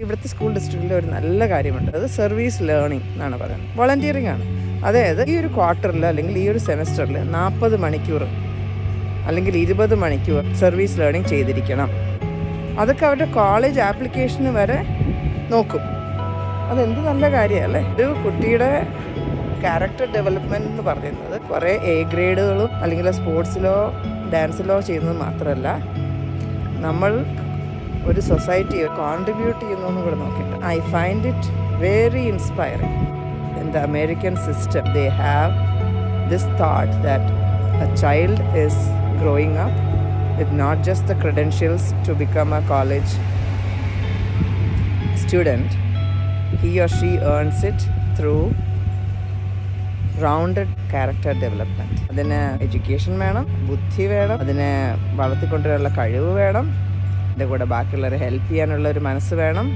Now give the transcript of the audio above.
ഇവിടുത്തെ സ്കൂൾ ഡിസ്ട്രിക്റ്റിൽ ഒരു നല്ല കാര്യമുണ്ട്. അത് സർവീസ് ലേണിംഗ് എന്നാണ് പറയുന്നത്. വോളണ്ടിയറിംഗ് ആണ്. അതായത് ഈ ഒരു ക്വാർട്ടറിൽ അല്ലെങ്കിൽ ഈ ഒരു സെമസ്റ്ററിൽ 40 മണിക്കൂർ അല്ലെങ്കിൽ 20 മണിക്കൂർ സർവീസ് ലേണിംഗ് ചെയ്തിരിക്കണം. അതൊക്കെ അവരുടെ കോളേജ് ആപ്ലിക്കേഷന് വരെ നോക്കും. അതെന്ത് നല്ല കാര്യമല്ലേ. ഒരു കുട്ടിയുടെ ക്യാരക്ടർ ഡെവലപ്മെൻറ്റ് എന്ന് പറയുന്നത് കുറേ എ ഗ്രേഡുകളും അല്ലെങ്കിൽ സ്പോർട്സിലോ ഡാൻസിലോ ചെയ്യുന്നത് മാത്രമല്ല, നമ്മൾ ഒരു സൊസൈറ്റിയെ കോൺട്രിബ്യൂട്ട് ചെയ്യുന്നു കൂടെ നോക്കിയിട്ട് I find it very inspiring. In the American system they have this thought that A child is growing up with not just the credentials to become a college student. He or she earns it through rounded character development. അതിന് education വേണം, ബുദ്ധി വേണം, അതിനെ വളർത്തിക്കൊണ്ടുവരാനുള്ള കഴിവ് വേണം, അതിൻ്റെ കൂടെ ബാക്കിയുള്ളവരെ ഹെൽപ്പ് ചെയ്യാനുള്ള ഒരു മനസ്സ് വേണം.